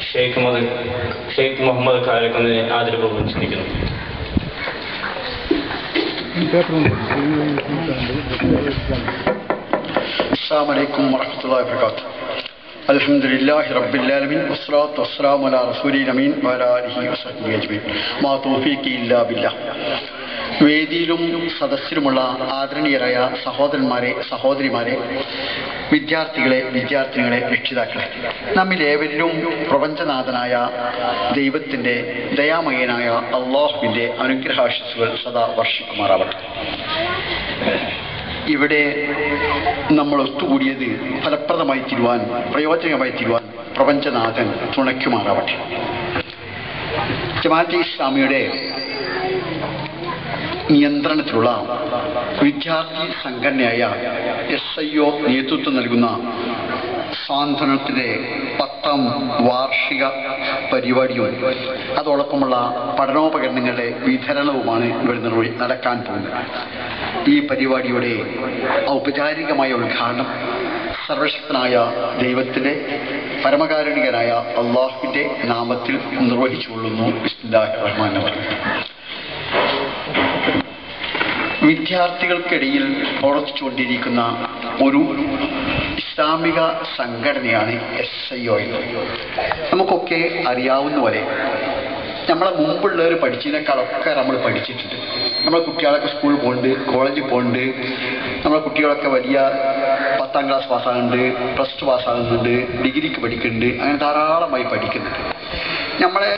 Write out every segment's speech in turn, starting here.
ഷെയ്ഖ് മുഹമ്മദ് കാരക്കുന്നതിനെ ആദരപൂർവ്വം ക്ഷണിക്കുന്നു. അസ്സലാമു അലൈക്കും വറഹ്മത്തുള്ളാഹി വബറകാതുഹു. അൽഹംദുലില്ലാഹി റബ്ബിൽ ആലമീൻ വസ്സലാത്തു വസ്സലാമു അലാ റസൂലിൽ അമീൻ വഅലാ ആലിഹി വസഹ്ബിഹി അജ്മഈൻ. മാ തൗഫീഖി ഇല്ലാ ബില്ലാഹ്. വേദിയിലും സദസ്സിലുമുള്ള ആദരണീയരായ സഹോദരന്മാരെ, സഹോദരിമാരെ, വിദ്യാർത്ഥിനികളെ, രക്ഷിതാക്കളെ, നമ്മിലേവരിലും പ്രപഞ്ചനാഥനായ ദൈവത്തിൻ്റെ ദയാമയനായ അള്ളാഹുവിൻ്റെ അനുഗ്രഹാശിസ്സുകൾ സദാ വർഷിക്കുമാറാവട്ടെ. ഇവിടെ നമ്മൾ ഒത്തുകൂടിയത് ഫലപ്രദമായി തീരുവാൻ, പ്രയോജനമായി തീരുവാൻ പ്രപഞ്ചനാഥൻ തുണയ്ക്കുമാറാവട്ടെ. ജമാഅത്തെ ഇസ്ലാമിയുടെ നിയന്ത്രണത്തിലുള്ള വിദ്യാർത്ഥി സംഘടനയായ SIO നേതൃത്വം നൽകുന്ന സാന്ത്വനത്തിൻ്റെ 10ാം വാർഷിക പരിപാടിയും അതോടൊപ്പമുള്ള പഠനോപകരണങ്ങളുടെ വിതരണവുമാണ് ഇവിടെ നടക്കാൻ പോകുന്നത്. ഈ പരിപാടിയുടെ ഔപചാരികമായ ഉദ്ഘാടനം സർവശക്തനായ ദൈവത്തിൻ്റെ പരമകാരുണികനായ അള്ളാഹുവിൻ്റെ നാമത്തിൽ നിർവഹിച്ചുകൊള്ളുന്നു. ബിസ്മില്ലാഹിർ റഹ്മാനിർ റഹീം. വിദ്യാർത്ഥികൾക്കിടയിൽ പ്രവർത്തിച്ചുകൊണ്ടിരിക്കുന്ന ഒരു ഇസ്ലാമിക സംഘടനയാണ് SIO. നമുക്കൊക്കെ അറിയാവുന്ന പോലെ നമ്മളെ മുമ്പുള്ളവർ പഠിച്ചതിനേക്കാളൊക്കെ നമ്മൾ പഠിച്ചിട്ടുണ്ട്. നമ്മളെ കുട്ടികളൊക്കെ സ്കൂളിൽ പോകുന്നുണ്ട്, കോളേജിൽ പോകുന്നുണ്ട്, നമ്മളെ കുട്ടികളൊക്കെ വലിയ 10ാം ക്ലാസ് പാസ്സാകുന്നുണ്ട്, +2 പാസ്സാകുന്നുണ്ട്, ഡിഗ്രിക്ക് പഠിക്കുന്നുണ്ട്, അങ്ങനെ ധാരാളമായി പഠിക്കുന്നുണ്ട്. നമ്മളെ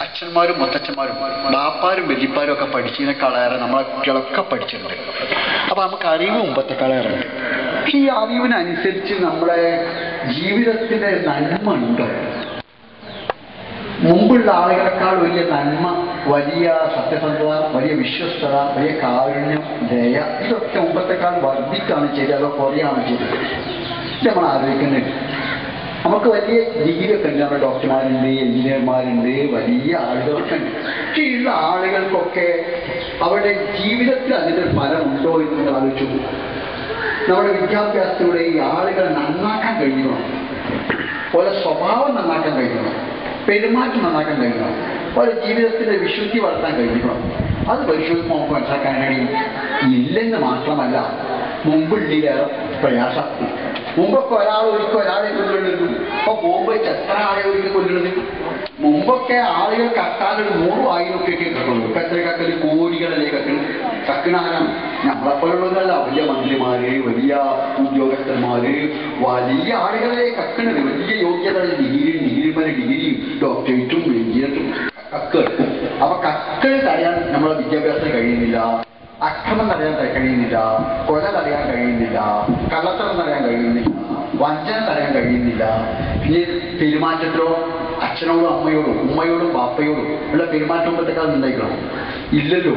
അച്ഛന്മാരും മുത്തച്ഛന്മാരും ബാപ്പാരും വല്യപ്പാരും ഒക്കെ പഠിച്ചതിനേക്കാളേറെ നമ്മളെ കുട്ടികളൊക്കെ പഠിച്ചിട്ടുണ്ട്. അപ്പോൾ നമുക്ക് അറിവ് മുമ്പത്തെക്കാളേറെ ഉണ്ട്. പക്ഷെ ഈ അറിവിനനുസരിച്ച് നമ്മളെ ജീവിതത്തിൻ്റെ നന്മ ഉണ്ടോ? മുമ്പുള്ള ആളുകളെക്കാൾ വലിയ നന്മ, വലിയ സത്യസന്ധത, വലിയ വിശ്വസ്തത, വലിയ കാരുണ്യം, ദയ, ഇതൊക്കെ മുമ്പത്തെക്കാൾ വർദ്ധിക്കുകയാണ് ചെയ്തത്, അതോ കുറയാണ് ചെയ്തത്? ഇത് നമ്മൾ ആലോചിക്കുന്നുണ്ട്. നമുക്ക് വലിയ ഡിഗ്രിയൊക്കെ ഉണ്ട്, നമ്മുടെ ഡോക്ടർമാരുണ്ട്, എഞ്ചിനീയർമാരുണ്ട്, വലിയ ആളുകളൊക്കെ ഉണ്ട്. പക്ഷേ ഉള്ള ആളുകൾക്കൊക്കെ അവരുടെ ജീവിതത്തിൽ അതിൻ്റെ ഫലമുണ്ടോ എന്ന് ആലോചിച്ചു. നമ്മുടെ വിദ്യാഭ്യാസത്തിലൂടെ ഈ ആളുകളെ നന്നാക്കാൻ കഴിയണം, ഓരോ സ്വഭാവം നന്നാക്കാൻ കഴിയണം, പെരുമാറ്റം നന്നാക്കാൻ കഴിയണം, ഓരോ ജീവിതത്തിൻ്റെ വിശുദ്ധി വളർത്താൻ കഴിയണം. അത് പരിശോധിച്ച് നമുക്ക് മനസ്സിലാക്കാൻ കഴിയും. ഇല്ലെന്ന് മാത്രമല്ല, മുമ്പുള്ളിലേറെ പ്രയാസം. മുമ്പൊക്കെ ഒരാളെ കൊല്ലുന്നത്, ഇപ്പോൾ ബോംബ് വെച്ച് എത്ര ആളെ ഒരിക്കൽ കൊല്ലുന്നത്? മുമ്പൊക്കെ ആളുകൾ കത്താനൊരു 100,000 ഒക്കെ കിട്ടുള്ളൂ. ഇപ്പം എത്ര കക്കൽ? കോടികളല്ലേ കക്കൽ. കക്കണാരാണ്? നമ്മളെപ്പോലുള്ളതല്ല, വലിയ മന്ത്രിമാര്, വലിയ ഉദ്യോഗസ്ഥന്മാര്, വലിയ ആളുകളെ കക്കണത്. വലിയ യോഗ്യത, ഡിഗ്രിയും ഡോക്ടറേറ്റും എഞ്ചിനീയറും കക്കൾ. അപ്പൊ കക്കൾ തടയാൻ നമ്മളെ വിദ്യാഭ്യാസത്തിന് കഴിയുന്നില്ല, അക്രമം തടയാൻ കഴിയുന്നില്ല, കൊല തടയാൻ കഴിയുന്നില്ല, കള്ളത്തരം തടയാൻ കഴിയുന്നില്ല, വഞ്ചന തടയാൻ കഴിയുന്നില്ല. പിന്നെ പെരുമാറ്റത്തിലോ അച്ഛനോടും അമ്മയോടും ഉമ്മയോടും ബാപ്പയോടും ഉള്ള പെരുമാറ്റം മുമ്പത്തെക്കാൾ ഉണ്ടായിക്കണം ഇല്ലല്ലോ.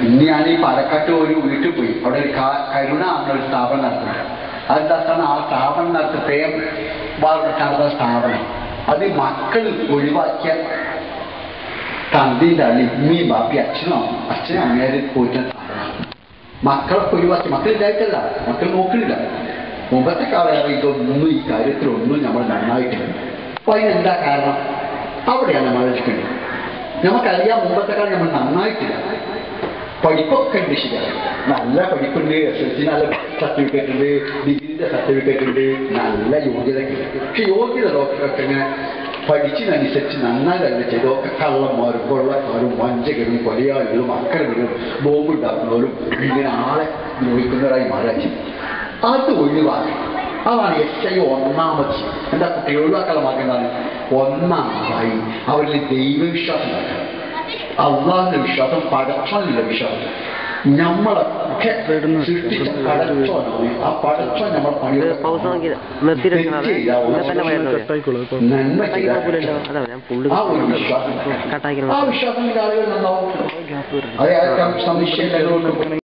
ഇന്ന് ഞാൻ ഈ പാലക്കാട്ട് ഒരു വീട്ടിൽ പോയി, അവിടെ ഒരു കരുണ എന്നൊരു സ്ഥാപനം നടത്തുന്നുണ്ട്. അതെന്താണ് ആ സ്ഥാപനം നടത്തത്തെ നടത്തുന്ന സ്ഥാപനം? അത് മക്കൾ ഒഴിവാക്കിയ തന്തിൻ്റെ അള്ളി ഉമ്മയും ബാപ്പി അച്ഛനും അമ്മേരെ പോയിട്ട് മക്കളൊക്കെ ഒഴിവാക്കി. മക്കളില്ലായിട്ടല്ല, മക്കൾ നോക്കണില്ല. മുമ്പത്തെ കാലം ഇതൊന്നും ഈ കാര്യത്തിലൊന്നും നമ്മൾ നന്നായിട്ടില്ല. അപ്പോൾ അതിനെന്താ കാരണം? അവിടെയാണ് നമ്മൾ ആലോചിക്കേണ്ടത്. നമുക്കറിയാം മുമ്പത്തെ കാലം നമ്മൾ നന്നായിട്ടില്ല. പഠിപ്പൊക്കെ ഉണ്ട്, ശരിയാണ്, നല്ല പഠിപ്പുണ്ട്, SSLC നല്ല സർട്ടിഫിക്കറ്റ് ഉണ്ട്, ഡിഗ്രിൻ്റെ സർട്ടിഫിക്കറ്റ് ഉണ്ട്, നല്ല യോഗ്യതയൊക്കെ ഉണ്ട്. പക്ഷെ യോഗ്യത ഡോക്ടറൊക്കെ ഇങ്ങനെ പഠിച്ചതനുസരിച്ച് നന്നായില്ല ചെയ്തൊക്കെ കള്ളന്മാരും കൊള്ളക്കാരും വഞ്ചകരും കൊലയാളികളും അക്രമികളും ബോംബുണ്ടാക്കുന്നവരും ഇങ്ങനെ ആളെ ദ്രോഹിക്കുന്നവരായി മാറാൻ. അത് ഒഴിവാക്കി. അതാണ് SIO ഒന്നാമത്. എന്താ കുട്ടികൾ ഒഴിവാക്കാനുള്ള മാർഗം എന്താണ്? ഒന്നാമതായി അവരിൽ ദൈവവിശ്വാസം ഉണ്ടാക്കുക, അള്ളാഹിന്റെ വിശ്വാസം, പടച്ചോനിലുള്ള വിശ്വാസം. നമ്മളൊക്കെ സൃഷ്ടിച്ച പടച്ചോനാണ്. ആ പടച്ചോൻ നമ്മൾ ആ ഒരു വിശ്വാസം, ആ വിശ്വാസത്തിന്റെ ആളുകൾ നന്നാവും. അതെ, സംശയം